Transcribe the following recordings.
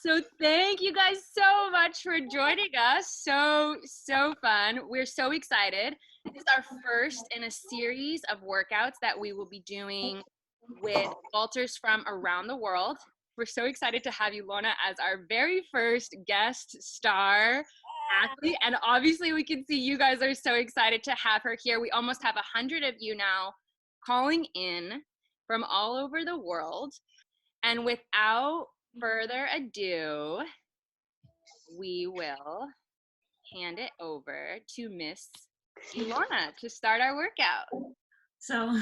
So thank you guys so much for joining us. So fun. We're so excited. This is our first in a series of workouts that we will be doing with vaulters from around the world. We're so excited to have Ilona as our very first guest star athlete. And obviously we can see you guys are so excited to have her here. We almost have 100 of you now calling in from all over the world. And without further ado, we will hand it over to Miss Ilona to start our workout. So,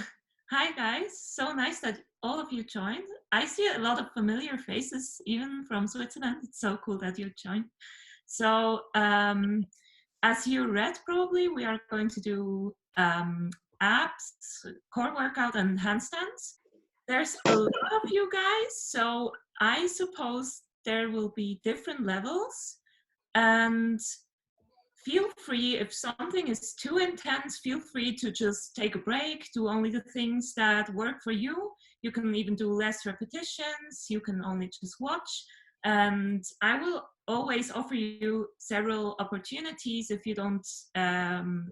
hi guys, so nice that all of you joined. I see a lot of familiar faces, even from Switzerland. It's so cool that you joined. So, as you read probably, we are going to do abs, core workout, and handstands. There's a lot of you guys, so I suppose there will be different levels, and feel free, if something is too intense, feel free to just take a break, do only the things that work for you. You can even do less repetitions, you can only just watch, and I will always offer you several opportunities. If you don't,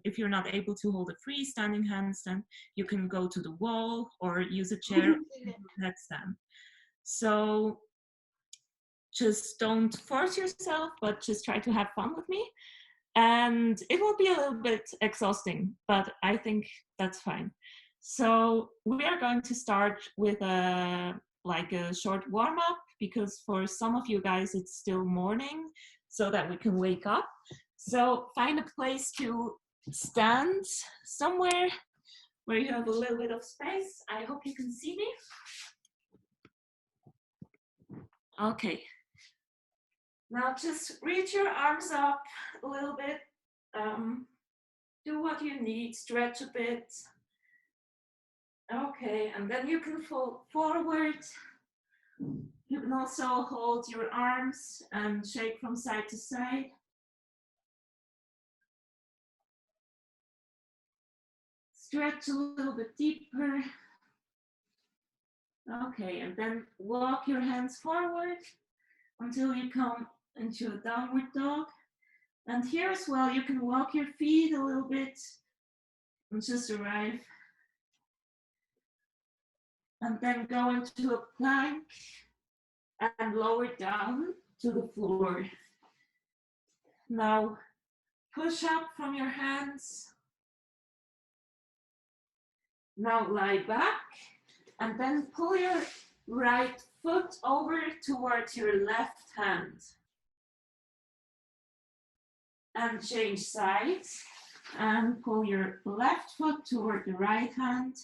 if you're not able to hold a freestanding handstand, you can go to the wall or use a chair headstand. So just don't force yourself, but just try to have fun with me. And it will be a little bit exhausting, but I think that's fine. So we are going to start with a short warm-up, because for some of you guys it's still morning, so that we can wake up. So find a place to stand somewhere where you have a little bit of space. I hope you can see me. Okay. Now just reach your arms up a little bit. Do what you need, stretch a bit. Okay, and then you can fall forward. You can also hold your arms and shake from side to side. Stretch a little bit deeper. Okay, and then walk your hands forward until you come into a downward dog. And here as well, you can walk your feet a little bit and just arrive. And then go into a plank and lower down to the floor. Now push up from your hands. Now lie back and then pull your right foot over towards your left hand. And change sides and pull your left foot toward the right hand,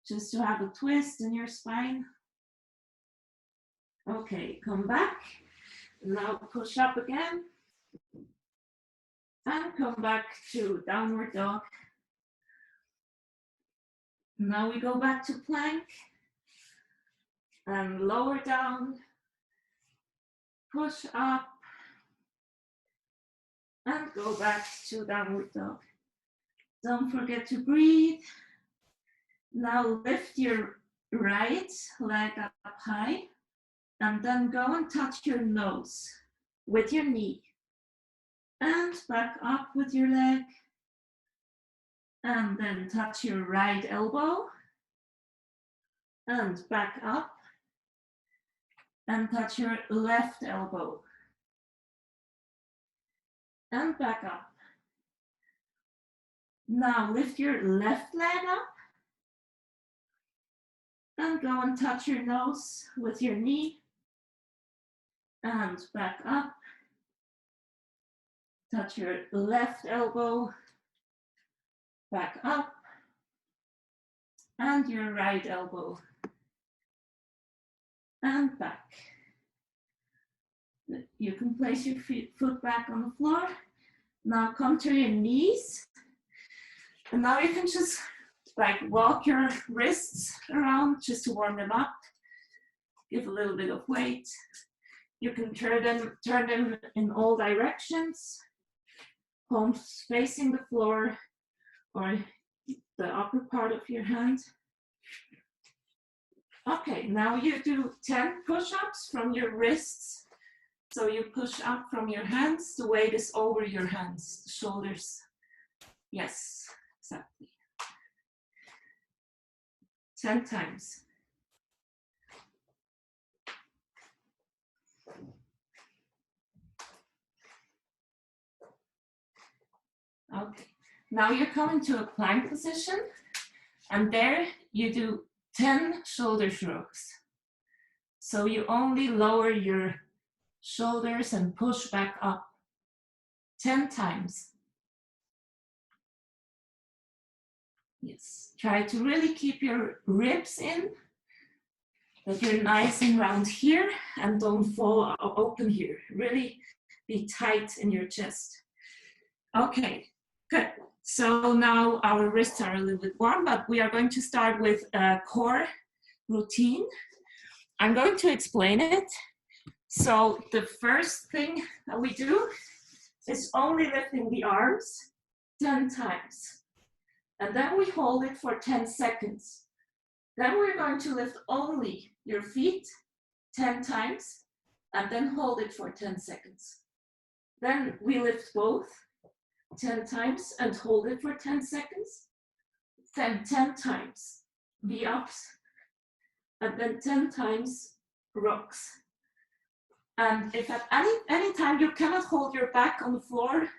just to have a twist in your spine. Okay, come back. Now push up again. And come back to downward dog. Now we go back to plank. And lower down. Push up. And go back to downward dog. Don't forget to breathe. Now lift your right leg up high, and then go and touch your nose with your knee. And back up with your leg. And then touch your right elbow. And back up. And touch your left elbow. And back up. Now lift your left leg up. And go and touch your nose with your knee. And back up. Touch your left elbow. Back up. And your right elbow. And back. You can place your foot back on the floor. Now come to your knees. And now you can just walk your wrists around just to warm them up. Give a little bit of weight. You can turn them in all directions. Palms facing the floor or the upper part of your hand. Okay, now you do 10 push-ups from your wrists. So you push up from your hands, the weight is over your hands, shoulders. Yes, exactly. 10 times. Okay, now you're coming to a plank position, and there you do 10 shoulder shrugs. So you only lower your shoulders and push back up 10 times. Yes, try to really keep your ribs in, that you're nice and round here and don't fall open here. Really be tight in your chest. Okay, good. So now our wrists are a little bit warm, but we are going to start with a core routine. I'm going to explain it. So the first thing that we do is only lifting the arms 10 times. And then we hold it for 10 seconds. Then we're going to lift only your feet 10 times and then hold it for 10 seconds. Then we lift both 10 times and hold it for 10 seconds. Then 10 times the ups and then 10 times rocks. And if at any time you cannot hold your back on the floor,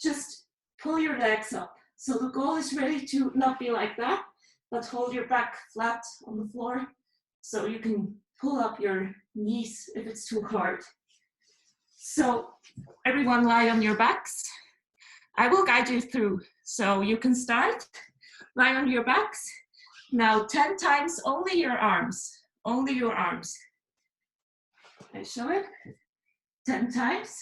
just pull your legs up. So the goal is really to not be like that, but hold your back flat on the floor so you can pull up your knees if it's too hard. So everyone lie on your backs. I will guide you through. So you can start, lie on your backs. Now 10 times only your arms, only your arms. I show it, 10 times.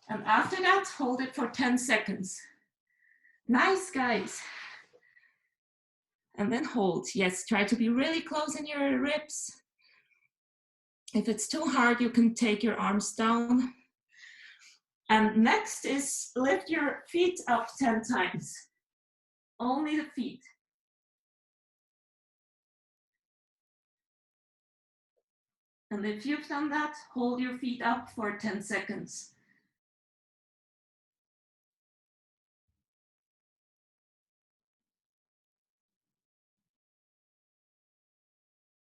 And after that, hold it for 10 seconds. Nice, guys. And then hold. Yes, try to be really close in your ribs. If it's too hard, you can take your arms down. And next is lift your feet up 10 times. Only the feet. And if you've done that, hold your feet up for 10 seconds.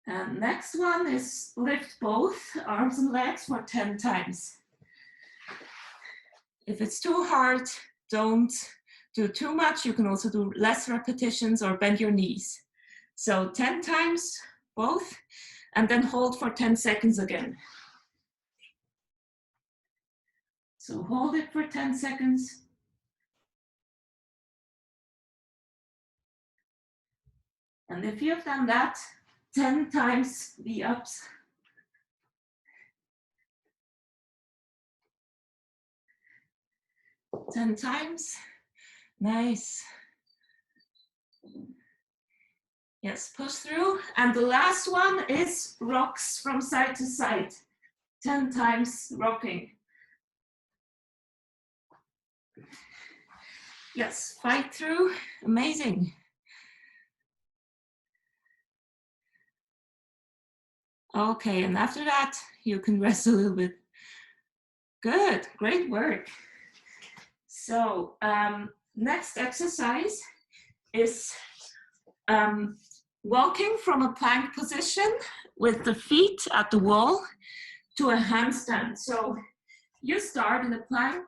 And next one is lift both arms and legs for 10 times. If it's too hard, don't do too much. You can also do less repetitions or bend your knees. So 10 times both, and then hold for 10 seconds again. So hold it for 10 seconds. And if you've done that 10 times the ups, ten times, nice. Yes, push through. And the last one is rocks from side to side, 10 times rocking. Yes, fight through, amazing. Okay, and after that, you can rest a little bit. Good, great work. So next exercise is walking from a plank position with the feet at the wall to a handstand. So you start in a plank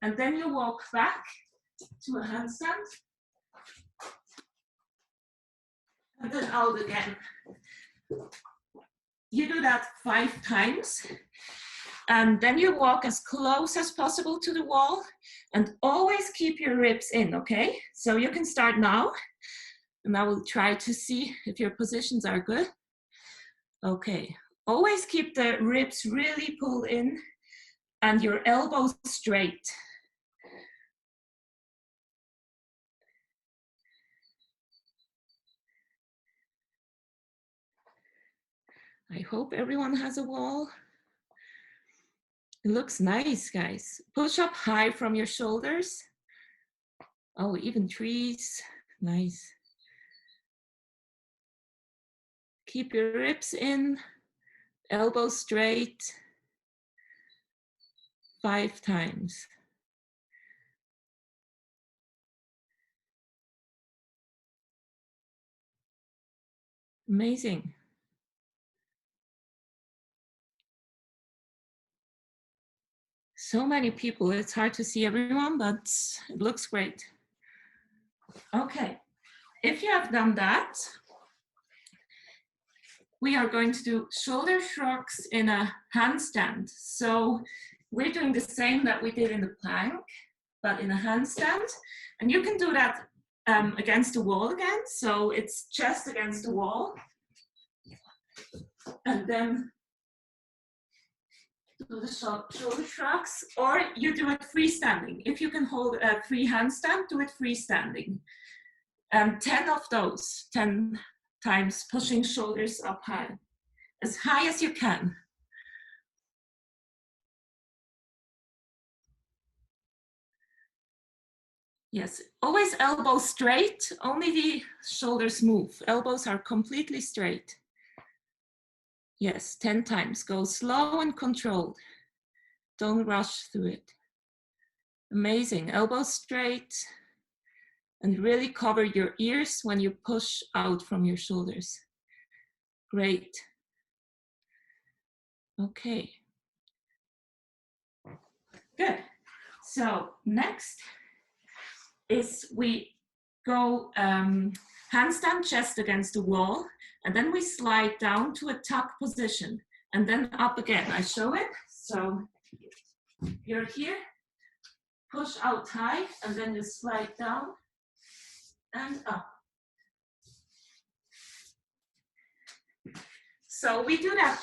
and then you walk back to a handstand and then out again. You do that 5 times. And then you walk as close as possible to the wall and always keep your ribs in, okay? So you can start now and I will try to see if your positions are good. Okay, always keep the ribs really pulled in and your elbows straight. I hope everyone has a wall. It looks nice, guys. Push up high from your shoulders. Oh, even trees. Nice. Keep your ribs in, elbows straight. 5 times. Amazing. So many people, it's hard to see everyone, but it looks great. Okay, if you have done that, we are going to do shoulder shrugs in a handstand. So we're doing the same that we did in the plank, but in a handstand. And you can do that against the wall again. So it's chest against the wall. And then do the shoulder shrugs, or you do it freestanding. If you can hold a free handstand, do it freestanding. 10 of those, 10 times pushing shoulders up high, as high as you can. Yes, always elbows straight, only the shoulders move. Elbows are completely straight. Yes, 10 times. Go slow and controlled. Don't rush through it. Amazing. Elbows straight. And really cover your ears when you push out from your shoulders. Great. Okay. Good. So next is we go handstand chest against the wall, and then we slide down to a tuck position, and then up again. I show it. So you're here, push out high, and then you slide down and up. So we do that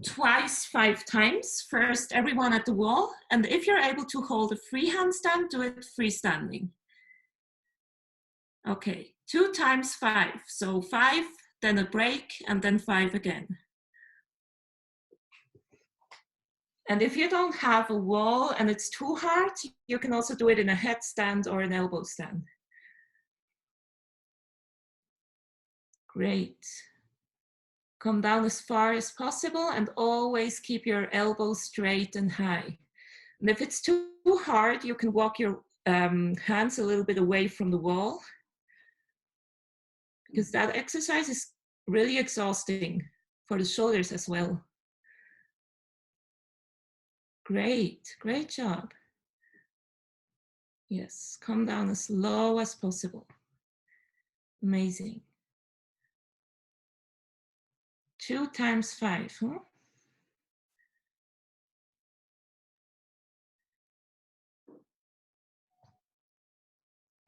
twice, 5 times. First, everyone at the wall, and if you're able to hold a free handstand, do it freestanding. Okay, 2 times 5. So 5, then a break, and then 5 again. And if you don't have a wall and it's too hard, you can also do it in a headstand or an elbow stand. Great. Come down as far as possible and always keep your elbows straight and high. And if it's too hard, you can walk your hands a little bit away from the wall, because that exercise is really exhausting for the shoulders as well. Great, great job. Yes, come down as low as possible. Amazing. 2 times 5, huh?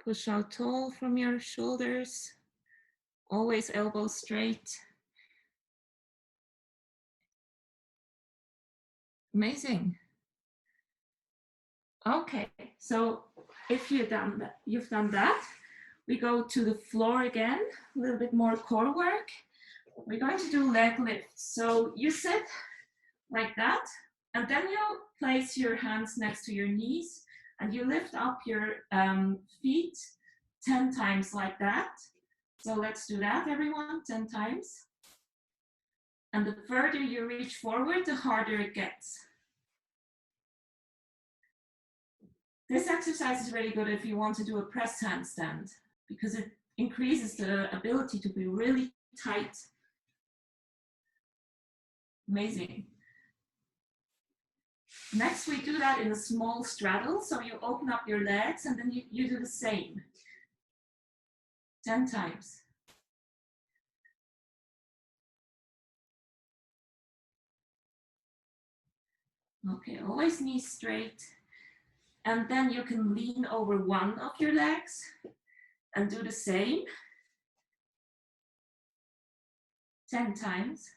Push out tall from your shoulders. Always elbows straight. Amazing. Okay, so if you've done that, we go to the floor again, a little bit more core work. We're going to do leg lifts. So you sit like that, and then you place your hands next to your knees, and you lift up your feet 10 times like that. So let's do that, everyone, 10 times. And the further you reach forward, the harder it gets. This exercise is really good if you want to do a press handstand, because it increases the ability to be really tight. Amazing. Next, we do that in a small straddle. So you open up your legs and then you do the same. 10 times. Okay, always knees straight. And then you can lean over one of your legs and do the same. 10 times.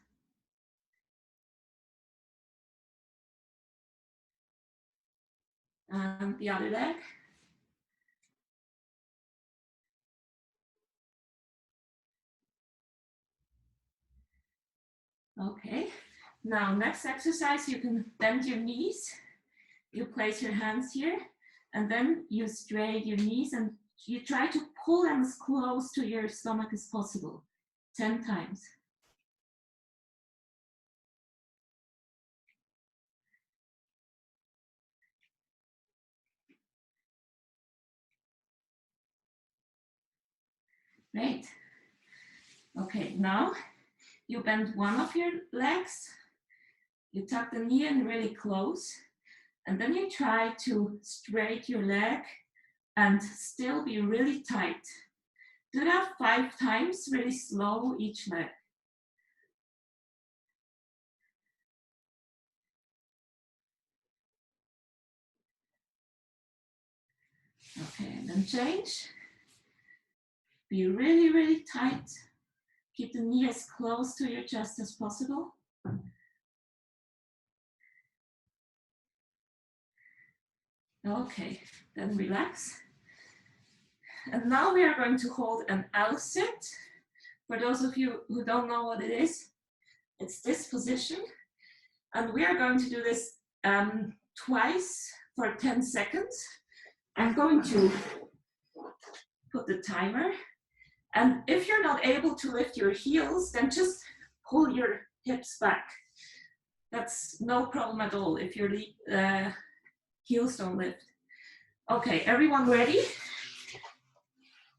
And the other leg. Okay, now next exercise, you can bend your knees. You place your hands here, and then you straight your knees and you try to pull them as close to your stomach as possible, 10 times. Great. Okay, now you bend one of your legs, you tuck the knee in really close, and then you try to straight your leg and still be really tight. Do that 5 times, really slow each leg. Okay, and then change. Be really, really tight. Keep the knee as close to your chest as possible. Okay, then relax. And now we are going to hold an L sit. For those of you who don't know what it is, it's this position. And we are going to do this twice for 10 seconds. I'm going to put the timer. And if you're not able to lift your heels, then just pull your hips back. That's no problem at all if your heels don't lift. Okay, everyone ready?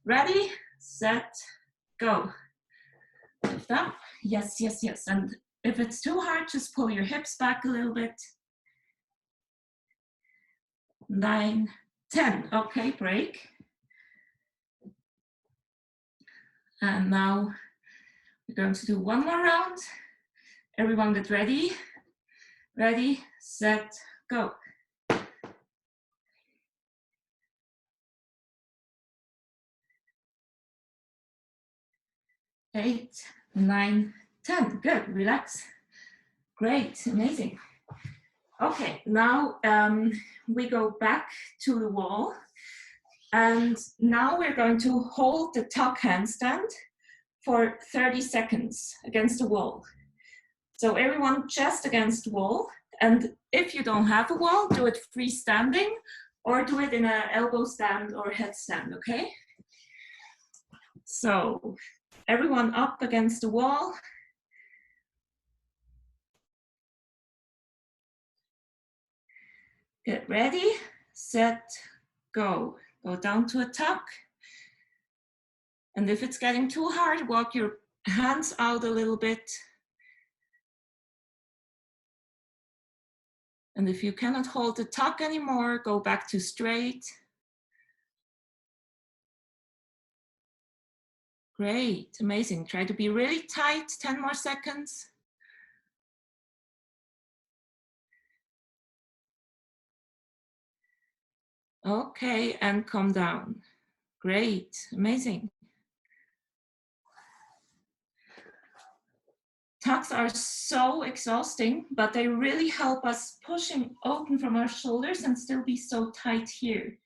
Ready, set, go. Lift up. Yes, yes, yes. And if it's too hard, just pull your hips back a little bit. 9, 10. Okay, break. And now we're going to do one more round. Everyone get ready. Ready, set, go. 8, 9, 10. Good, relax. Great, amazing. Okay, now we go back to the wall. And now we're going to hold the tuck handstand for 30 seconds against the wall. So everyone chest against the wall. And if you don't have a wall, do it freestanding or do it in an elbow stand or headstand, okay? So everyone up against the wall. Get ready, set, go. Go down to a tuck. And if it's getting too hard, walk your hands out a little bit. And if you cannot hold the tuck anymore, go back to straight. Great, amazing. Try to be really tight, 10 more seconds. Okay, and come down. Great, amazing. Tucks are so exhausting, but they really help us pushing open from our shoulders and still be so tight here.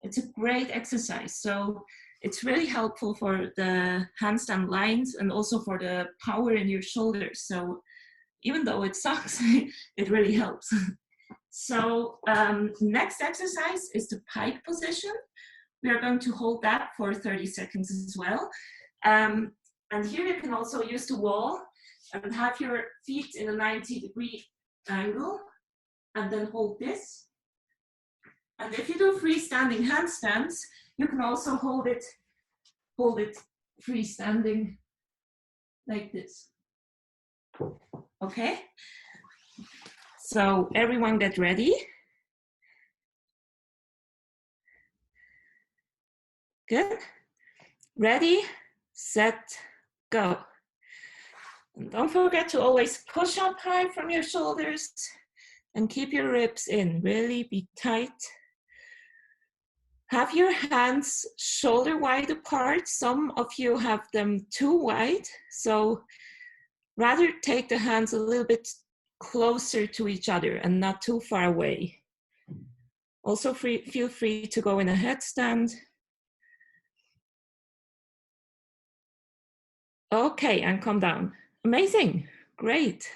It's a great exercise. So it's really helpful for the handstand lines and also for the power in your shoulders. So even though it sucks, it really helps. So next exercise is the pike position. We are going to hold that for 30 seconds as well. And here you can also use the wall and have your feet in a 90-degree angle and then hold this. And if you do freestanding handstands, you can also hold it freestanding like this. Okay? So everyone get ready. Good. Ready, set, go. And don't forget to always push up high from your shoulders and keep your ribs in. Really be tight. Have your hands shoulder wide apart. Some of you have them too wide. So rather take the hands a little bit closer to each other and not too far away. Also feel free to go in a headstand. Okay, and come down. Amazing, great.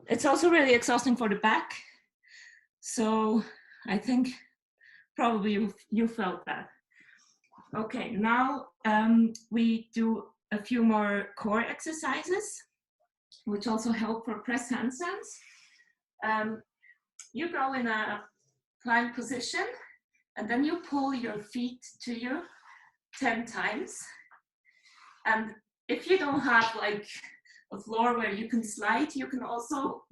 It's also really exhausting for the back. So I think probably you felt that. Okay, now we do a few more core exercises, which also help for press handstands. You go in a plank position, and then you pull your feet to you 10 times. And if you don't have like a floor where you can slide, you can also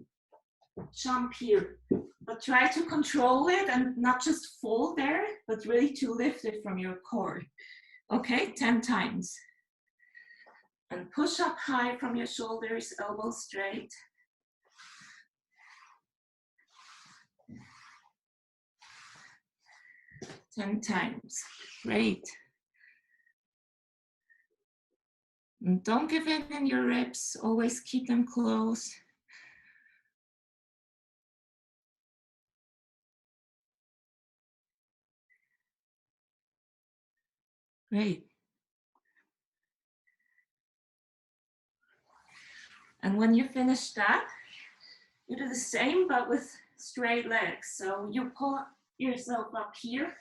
jump here. But try to control it and not just fall there, but really to lift it from your core. Okay, 10 times. And push up high from your shoulders, elbows straight. Ten times. Great. And don't give in your ribs. Always keep them close. Great. And when you finish that, you do the same, but with straight legs. So you pull yourself up here.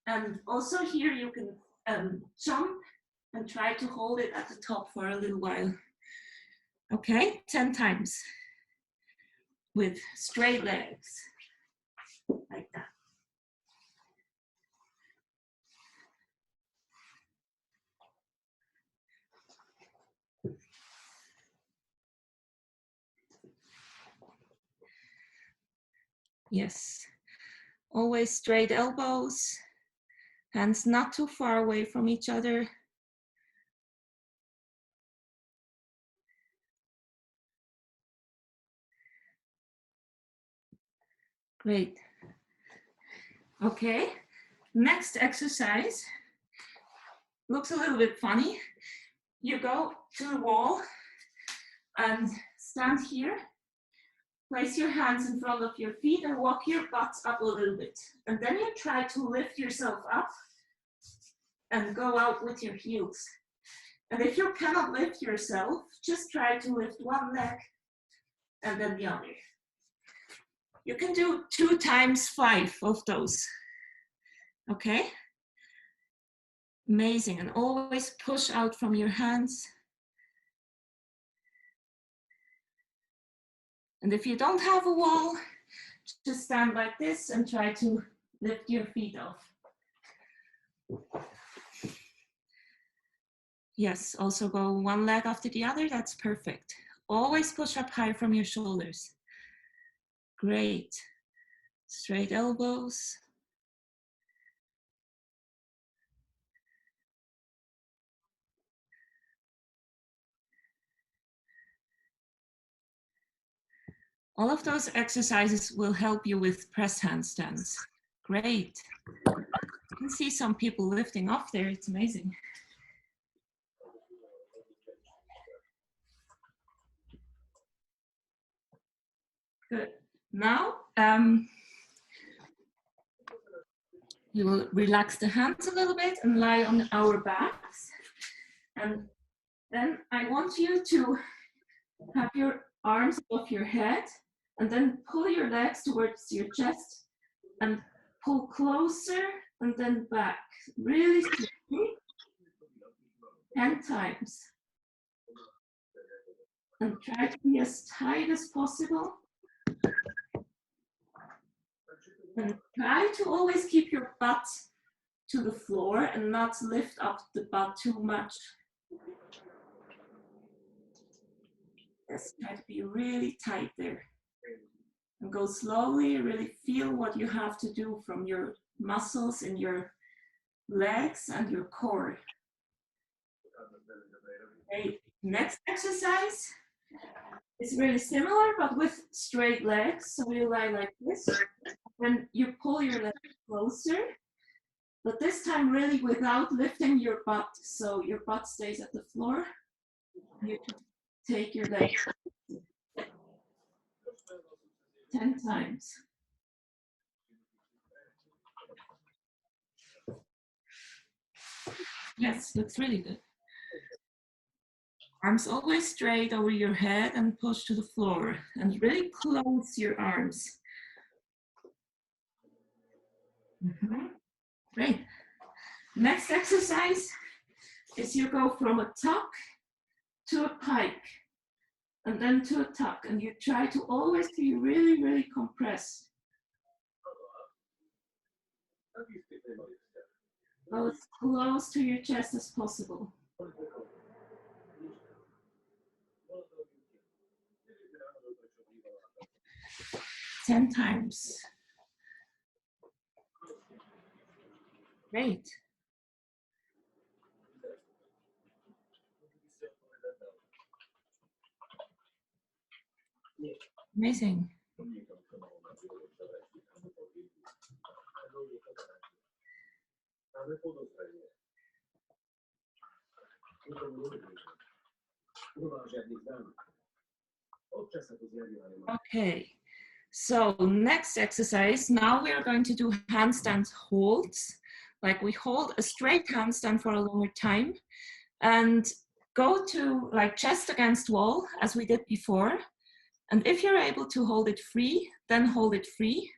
And also here you can jump and try to hold it at the top for a little while. Okay, 10 times with straight legs, like that. Yes, always straight elbows, hands not too far away from each other. Great. Okay, next exercise looks a little bit funny. You go to the wall and stand here. Place your hands in front of your feet and walk your butt up a little bit. And then you try to lift yourself up and go out with your heels. And if you cannot lift yourself, just try to lift one leg and then the other. You can do 2 times 5 of those. Okay? Amazing. And always push out from your hands. And if you don't have a wall, just stand like this and try to lift your feet off. Yes, also go one leg after the other. That's perfect. Always push up high from your shoulders. Great. Straight elbows. All of those exercises will help you with press handstands. Great. You can see some people lifting off there. It's amazing. Good. Now, we will relax the hands a little bit and lie on our backs. And then I want you to have your arms above your head and then pull your legs towards your chest and pull closer and then back. Really slowly. 10 times. And try to be as tight as possible. And try to always keep your butt to the floor and not lift up the butt too much. Yes, try to be really tight there. And go slowly, really feel what you have to do from your muscles in your legs and your core. Okay, next exercise is really similar, but with straight legs. So you lie like this. When you pull your legs closer, but this time really without lifting your butt. So your butt stays at the floor. You take your legs 10 times. Yes, looks really good. Arms always straight over your head and push to the floor. And really close your arms. Great. Next exercise is you go from a tuck to a pike and then to a tuck, and you try to always be really, really compressed. Go as close to your chest as possible. 10 times. Great. Amazing. Okay, so next exercise, now we are going to do handstand holds. Like we hold a straight handstand for a longer time and go to like chest against wall as we did before. And if you're able to hold it free, then hold it free.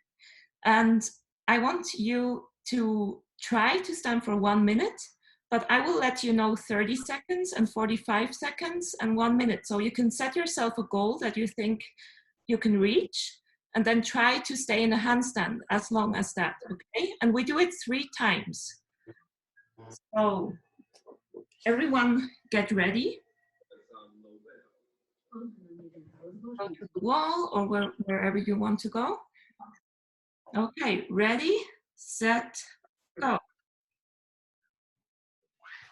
And I want you to try to stand for 1 minute, but I will let you know 30 seconds and 45 seconds and 1 minute. So you can set yourself a goal that you think you can reach and then try to stay in a handstand as long as that, okay? And we do it 3 times. So everyone get ready. Go to the wall or wherever you want to go. Okay, ready, set, go.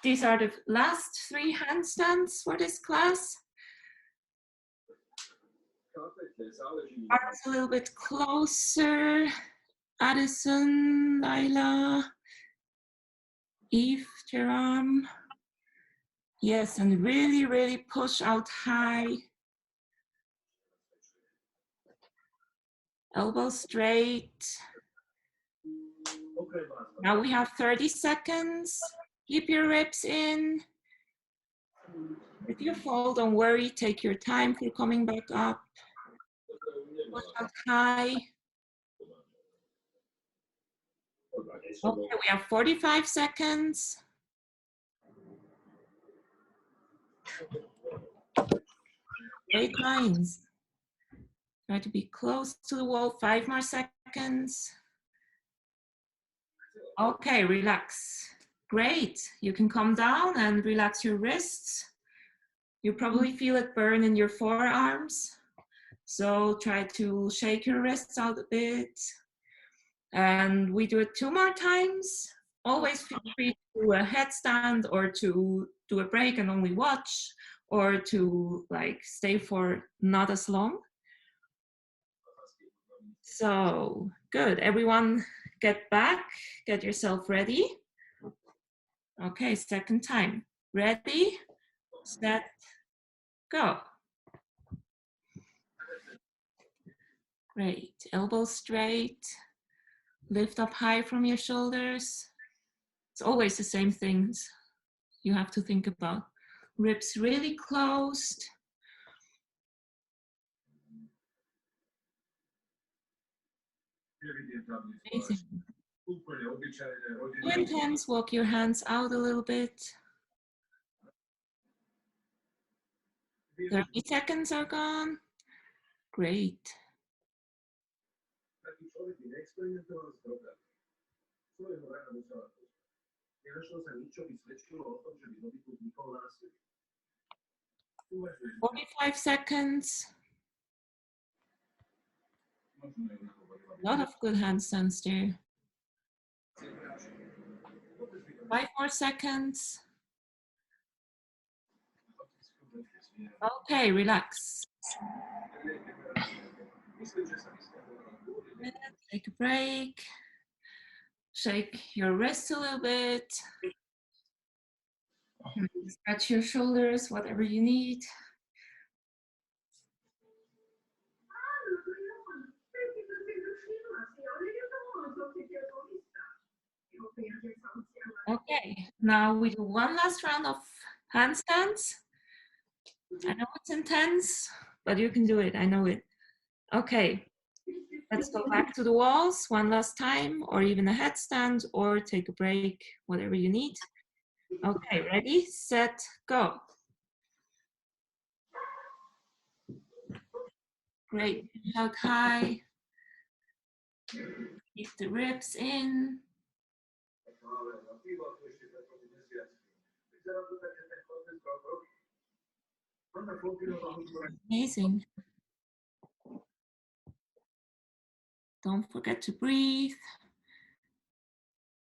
These are the last 3 handstands for this class. Arms a little bit closer. Addison, Laila, Eve, your arm. Yes, and really, really push out high. Elbow straight. Now we have 30 seconds. Keep your ribs in. If you fall, don't worry. Take your time for coming back up. Push out high. Okay, we have 45 seconds. Straight lines. Try to be close to the wall. 5 more seconds. Okay, relax. Great. You can come down and relax your wrists. You probably feel it burn in your forearms. So try to shake your wrists out a bit. And we do it 2 more times. Always feel free to do a headstand or to do a break and only watch, or to like stay for not as long. So good, everyone get back, get yourself ready. Okay, second time. Ready, set, go. Great, elbows straight. Lift up high from your shoulders. It's always the same things you have to think about. Ribs really closed. Amazing. Too intense, walk your hands out a little bit. 30 seconds are gone. Great. "45 seconds. A lot of good handstands there. 5 more seconds. Okay, relax. Take a break. Shake your wrists a little bit. Stretch your shoulders, whatever you need. Okay, now we do 1 last round of handstands. I know it's intense, but you can do it. I know it. Okay. Let's go back to the walls one last time, or even a headstand, or take a break, whatever you need. Okay, ready, set, go. Great, hug high. Keep the ribs in. Amazing. Don't forget to breathe.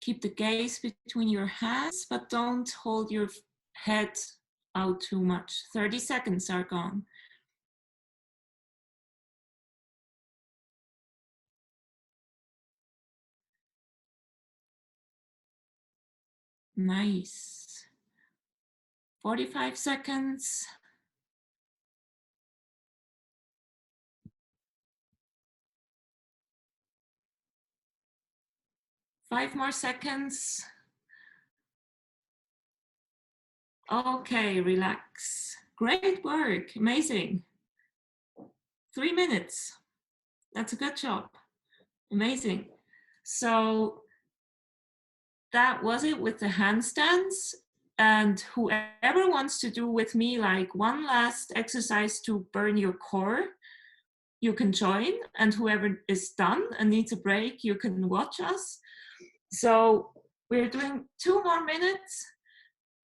Keep the gaze between your hands, but don't hold your head out too much. 30 seconds are gone. Nice. 45 seconds. Five more seconds. Okay, relax. Great work, amazing. 3 minutes. That's a good job. Amazing. So that was it with the handstands. And whoever wants to do with me like one last exercise to burn your core, you can join. And whoever is done and needs a break, you can watch us. So we're doing 2 more minutes.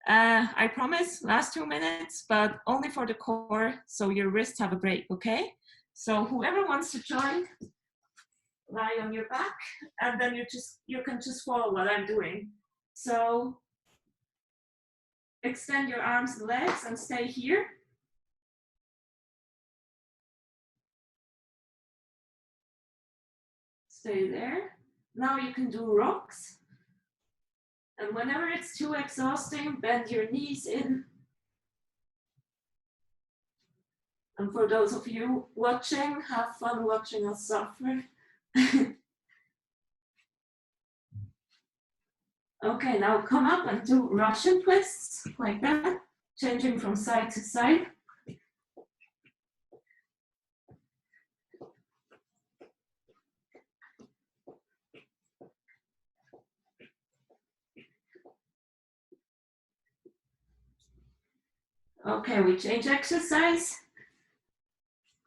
I promise, last 2 minutes, but only for the core, so your wrists have a break, okay? So whoever wants to join, lie on your back, and then you can just follow what I'm doing. So extend your arms and legs and stay here. Stay there. Now you can do rocks. And whenever it's too exhausting, bend your knees in. And for those of you watching, have fun watching us suffer. Okay, now come up and do Russian twists, like that, changing from side to side. Okay, we change exercise.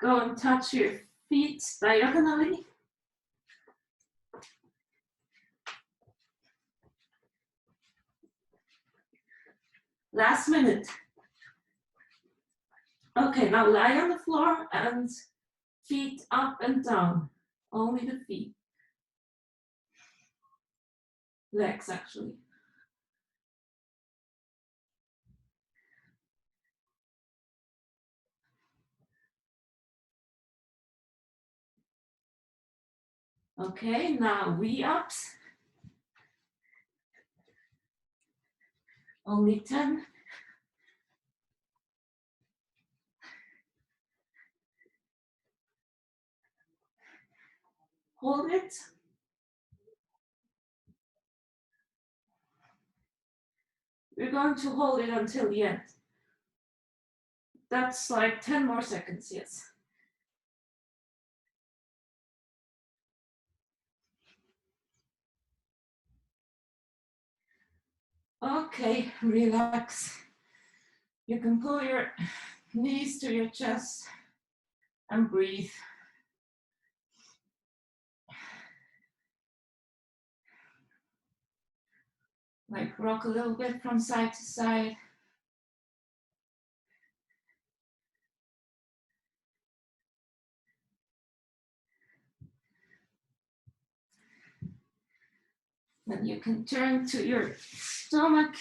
Go and touch your feet diagonally. Last minute. Okay, now lie on the floor and feet up and down. Only the feet. Legs, actually. Okay, now V-ups. Only 10. Hold it. We're going to hold it until the end. That's like 10 more seconds, yes. Okay, relax. You can pull your knees to your chest and breathe. Like rock a little bit from side to side. Then you can turn to your stomach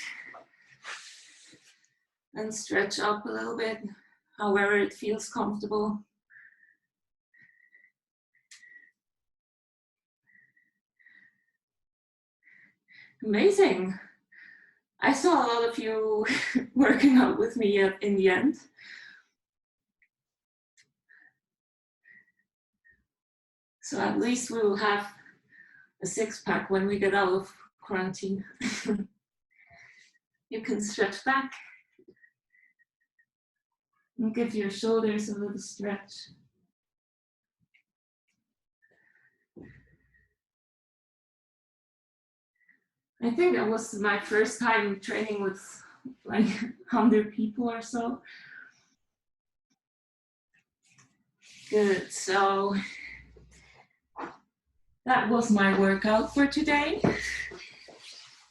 and stretch up a little bit, however it feels comfortable. Amazing. I saw a lot of you working out with me in the end. So at least we will have a 6-pack when we get out of quarantine. You can stretch back and give your shoulders a little stretch. I think that was my first time training with like 100 people or so. Good, so that was my workout for today.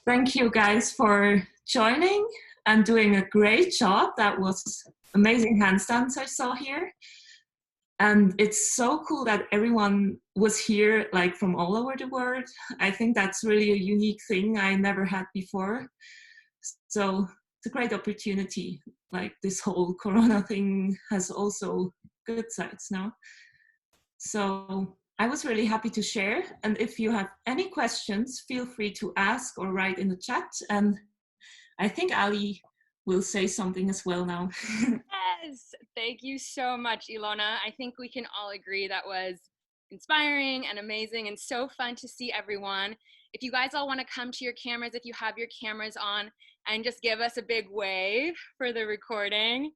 Thank you guys for joining and doing a great job. That was amazing handstands I saw here. And it's so cool that everyone was here, like from all over the world. I think that's really a unique thing I never had before. So it's a great opportunity. Like this whole Corona thing has also good sides now. So I was really happy to share. And if you have any questions, feel free to ask or write in the chat. And I think Ali will say something as well now. Yes, thank you so much, Ilona. I think we can all agree that was inspiring and amazing and so fun to see everyone. If you guys all want to come to your cameras, if you have your cameras on, and just give us a big wave for the recording.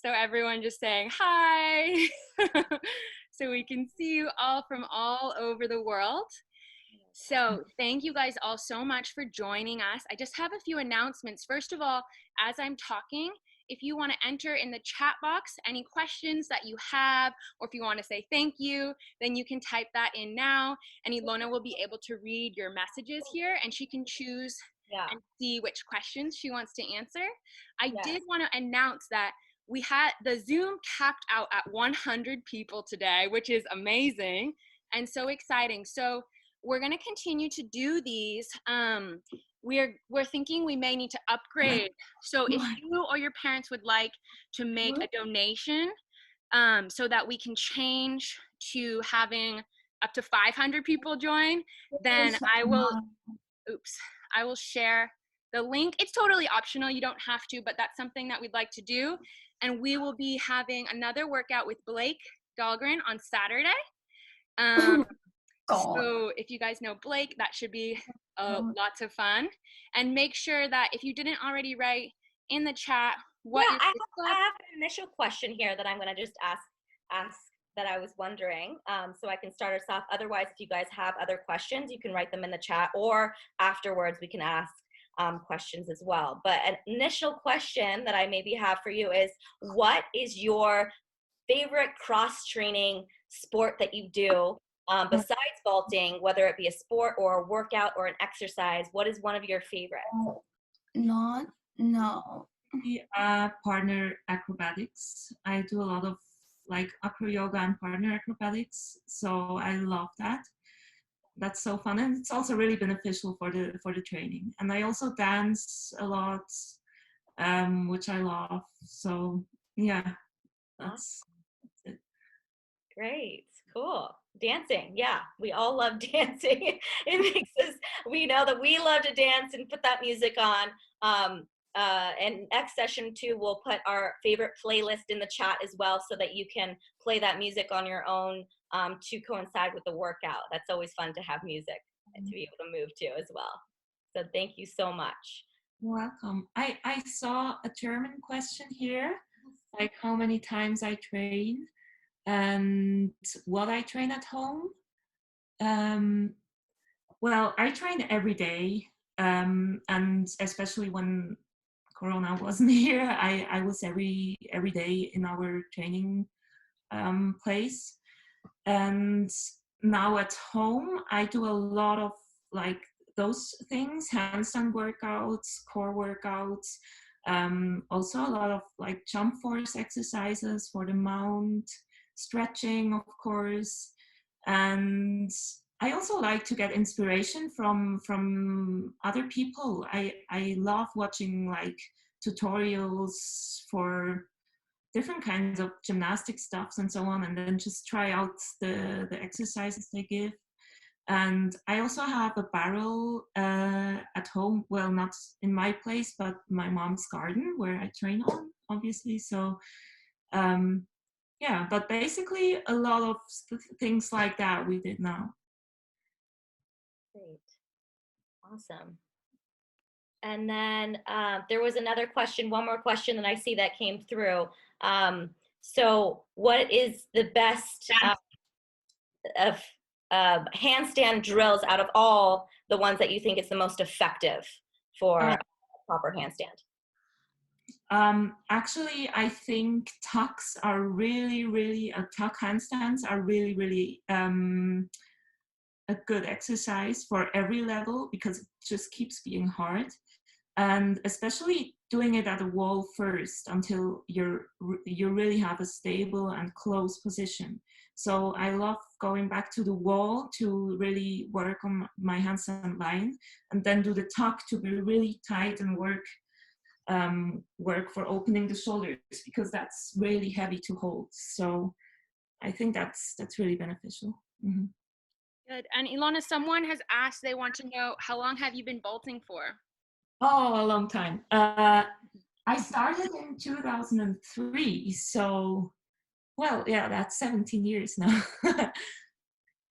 So everyone just saying hi. So we can see you all from all over the world. So thank you guys all so much for joining us. I just have a few announcements. First of all, as I'm talking, if you want to enter in the chat box any questions that you have, or if you want to say thank you, then you can type that in now, and Ilona will be able to read your messages here, and she can choose and see which questions she wants to answer. I did want to announce that we had the Zoom capped out at 100 people today, which is amazing and so exciting. So we're going to continue to do these. We're thinking we may need to upgrade. So if you or your parents would like to make a donation so that we can change to having up to 500 people join, then I will share the link. It's totally optional. You don't have to, but that's something that we'd like to do. And we will be having another workout with Blake Dahlgren on Saturday. So if you guys know Blake, that should be lots of fun. And make sure that if you didn't already write in the chat what I have an initial question here that I'm going to just ask that I was wondering, so I can start us off. Otherwise, if you guys have other questions, you can write them in the chat, or afterwards we can ask questions as well. But an initial question that I maybe have for you is, what is your favorite cross-training sport that you do? Besides vaulting, whether it be a sport or a workout or an exercise, what is one of your favorites? Partner acrobatics. I do a lot of like acro yoga and partner acrobatics, so I love that. That's so fun, and it's also really beneficial for the training. And I also dance a lot, which I love. So yeah, that's it. Great, cool. Dancing, yeah, we all love dancing. It makes us, we know that we love to dance and put that music on. And next session too, we'll put our favorite playlist in the chat as well, so that you can play that music on your own to coincide with the workout. That's always fun to have music and to be able to move to as well. So thank you so much. You're welcome. I saw a German question here, like how many times I train and what I train at home. Well, I train every day, and especially when Corona wasn't here, I was every day in our training place. And now at home, I do a lot of like those things, handstand workouts, core workouts, also a lot of like jump force exercises for the mount, stretching, of course. And I also like to get inspiration from other people. I love watching like tutorials for different kinds of gymnastic stuffs and so on, and then just try out the exercises they give. And I also have a barrel at home, well, not in my place, but my mom's garden where I train on, obviously. So yeah, but basically a lot of things like that we did now. Great, awesome. And then there was another question, one more question that I see that came through. So what is the best handstand drills out of all the ones that you think is the most effective for a proper handstand? Actually, I think tucks are really tuck handstands are really a good exercise for every level, because it just keeps being hard, and especially doing it at a wall first until you really have a stable and close position. So I love going back to the wall to really work on my handstand line, and then do the tuck to be really tight and work for opening the shoulders, because that's really heavy to hold. So I think that's really beneficial. Mm-hmm. Good. And Ilona, someone has asked, they want to know, how long have you been vaulting for? Oh, a long time. I started in 2003, so, well, yeah, that's 17 years now.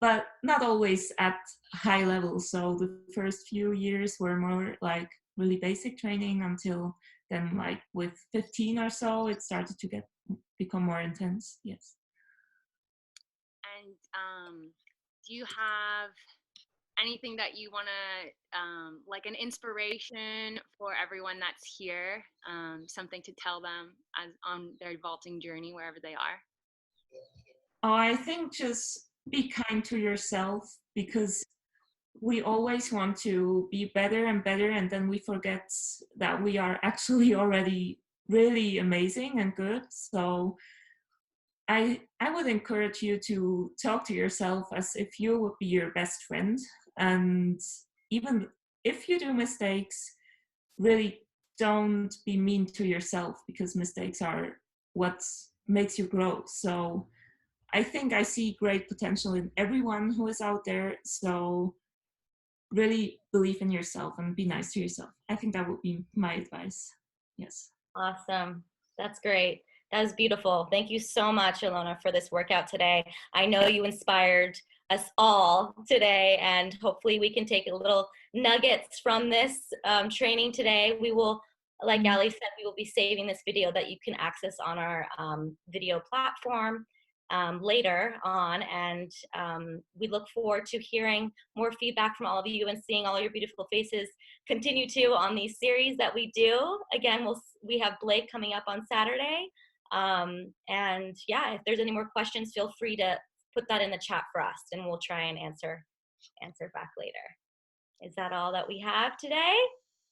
But not always at high levels. So the first few years were more like really basic training, until then, like with 15 or so, it started to become more intense. Yes. And do you have anything that you want to, like an inspiration for everyone that's here, something to tell them as on their vaulting journey, wherever they are? Oh, I think just be kind to yourself, because we always want to be better and better, and then we forget that we are actually already really amazing and good. So I would encourage you to talk to yourself as if you would be your best friend. And even if you do mistakes, really don't be mean to yourself, because mistakes are what makes you grow. So I think I see great potential in everyone who is out there. So really believe in yourself and be nice to yourself. I think that would be my advice. Yes. Awesome. That's great. That was beautiful. Thank you so much, Ilona, for this workout today. I know you inspired us all today, and hopefully we can take a little nuggets from this training today. We will, like Ali said, we will be saving this video that you can access on our video platform later on, and we look forward to hearing more feedback from all of you and seeing all your beautiful faces continue to on these series that we do. Again, we have Blake coming up on Saturday, and yeah, if there's any more questions, feel free to put that in the chat for us, and we'll try and answer back later. Is that all that we have today?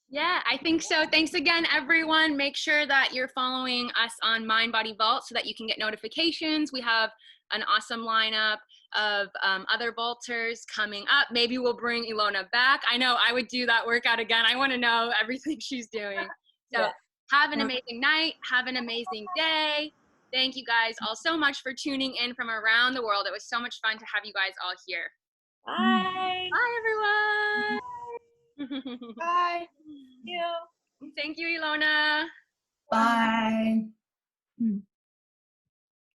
Yeah, I think so. Thanks again, everyone. Make sure that you're following us on Mind.Body.Vault so that you can get notifications. We have an awesome lineup of other vaulters coming up. Maybe we'll bring Ilona back. I know I would do that workout again. I want to know everything she's doing. So Yeah. have an amazing night. Have an amazing day. Thank you guys all so much for tuning in from around the world. It was so much fun to have you guys all here. Bye. Bye, everyone. Bye. Thank you. Thank you, Ilona. Bye.